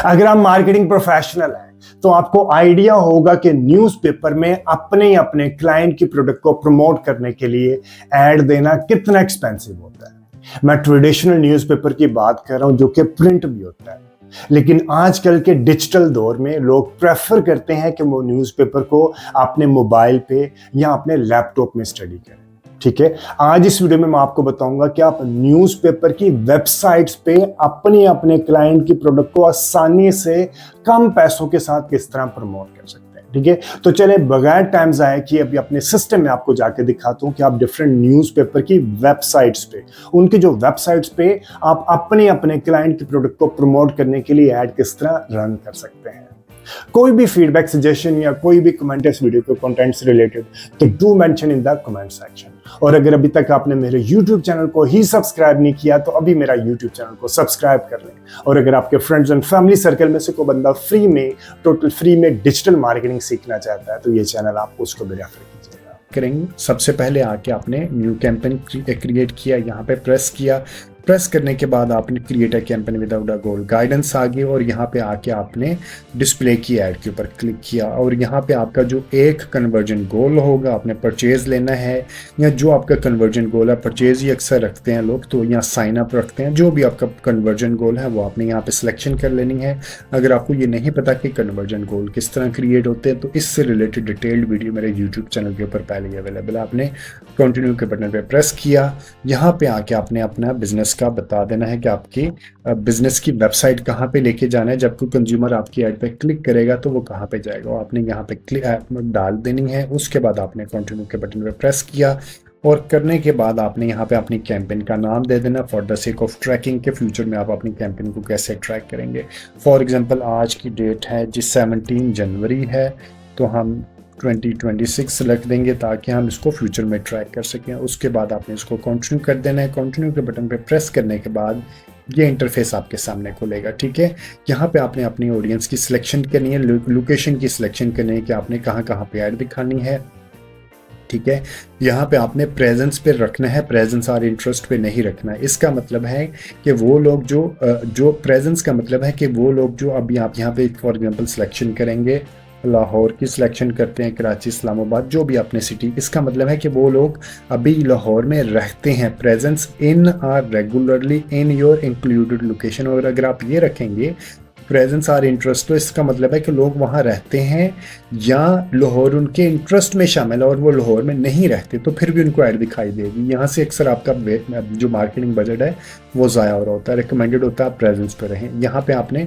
अगर आप marketing professional हैं तो आपको आइडिया होगा कि न्यूज़पेपर में अपने अपने क्लाइंट की प्रोडक्ट को प्रमोट करने के लिए ऐड देना कितना एक्सपेंसिव होता है। मैं ट्रेडिशनल न्यूज़पेपर की बात कर रहा हूं जो कि प्रिंट भी होता है, लेकिन आजकल के डिजिटल दौर में लोग प्रेफर करते हैं कि वो न्यूज़पेपर को अपने मोबाइल पे या अपने लैपटॉप में स्टडी करें। ठीक है, आज इस वीडियो में मैं आपको बताऊंगा कि आप न्यूज़पेपर की वेबसाइट्स पे अपने अपने क्लाइंट की प्रोडक्ट को आसानी से कम पैसों के साथ किस तरह प्रमोट कर सकते हैं। ठीक है, तो चले बगैर टाइम जाए कि अभी अपने सिस्टम में आपको जाके दिखाता हूं कि आप डिफरेंट न्यूज़पेपर की वेबसाइट्स पे, उनके जो वेबसाइट्स पे आप अपने अपने क्लाइंट की प्रोडक्ट को प्रमोट करने के लिए ऐड किस तरह रन कर सकते हैं। कोई भी फीडबैक, सजेशन या कोई भी कमेंट इस वीडियो के कंटेंट से रिलेटेड तो do mention in the comment section. और अगर अभी तक आपने मेरे YouTube चैनल को ही सब्सक्राइब नहीं किया तो अभी मेरा YouTube चैनल को सब्सक्राइब कर लें। और अगर आपके फ्रेंड्स एंड फैमिली सर्कल में से कोई बंदा टोटल फ्री में डिजिटल मार्केटिंग सीखना चाहता है तो ये चैनल आपको उसको भी रेफर कीजिएगा। करेंगे सबसे पहले आके आपने न्यू कैंपेन क्रिएट किया, यहाँ पे प्रेस करने के बाद आपने create a campaign without a goal, guidance आ गई और यहाँ पे आके आपने डिस्प्ले की ऐड के ऊपर क्लिक किया और यहाँ पे आपका जो एक कन्वर्जन गोल होगा, आपने परचेज लेना है या जो आपका कन्वर्जन गोल है, परचेज ही अक्सर रखते हैं लोग तो यहाँ साइन अप रखते हैं, जो भी आपका कन्वर्जन गोल है वो आपने यहाँ पे सिलेक्शन कर लेनी है। अगर आपको ये नहीं पता कि कन्वर्जन गोल किस तरह क्रिएट होते हैं तो इससे रिलेटेड डिटेल्ड वीडियो मेरे यूट्यूब चैनल के ऊपर पहले ही अवेलेबल है। आपने कंटिन्यू के बटन पे प्रेस किया, यहाँ पे आके आपने अपना बिजनेस का बता देना है कि आपकी बिजनेस की वेबसाइट कहाँ पे लेके जाना है। जब कोई कंज्यूमर आपकी ऐड पे क्लिक करेगा तो वो कहाँ पे जाएगा, आपने यहाँ पे क्लिक डाल देनी है। उसके बाद आपने कंटिन्यू के बटन पे प्रेस किया और करने के बाद आपने यहाँ पे अपनी कैंपेन का नाम दे देना for the sake of tracking के फ्यूचर में आप अपनी कैंपेन को कैसे ट्रैक करेंगे। फॉर एग्जांपल आज की डेट है जी 17 जनवरी है तो हम 2026 रख देंगे ताकि हम इसको फ्यूचर में ट्रैक कर सकें। उसके बाद आपने इसको कंटिन्यू कर देना है। कंटिन्यू के बटन पे प्रेस करने के बाद ये इंटरफेस आपके सामने खुलेगा। ठीक है, यहाँ पे आपने अपनी ऑडियंस की सिलेक्शन करनी है, लोकेशन की सिलेक्शन करनी है कि आपने कहाँ कहाँ पे ऐड दिखानी है। ठीक है, यहाँ पे आपने प्रेजेंस पे रखना है, प्रेजेंस और इंटरेस्ट पे नहीं रखना है। इसका मतलब है कि वो लोग जो प्रेजेंस का मतलब है कि वो लोग जो अभी आप यहाँ पे फॉर एग्जांपल सिलेक्शन करेंगे, लाहौर की सिलेक्शन करते हैं, कराची, इस्लामाबाद, जो भी अपने सिटी, इसका मतलब है कि वो लोग अभी लाहौर में रहते हैं। Presence in are regularly in your included location. और अगर आप ये रखेंगे प्रेजेंस आर इंटरेस्ट तो इसका मतलब है कि लोग वहाँ रहते हैं या लाहौर उनके इंटरेस्ट में शामिल है और वो लाहौर में नहीं रहते तो फिर भी उनको ऐड दिखाई देगी। यहाँ से अक्सर आपका जो मार्केटिंग बजट है वो ज़ाया हो रहा होता है। रिकमेंडेड होता है आप प्रेजेंस पर रहें। यहाँ पे आपने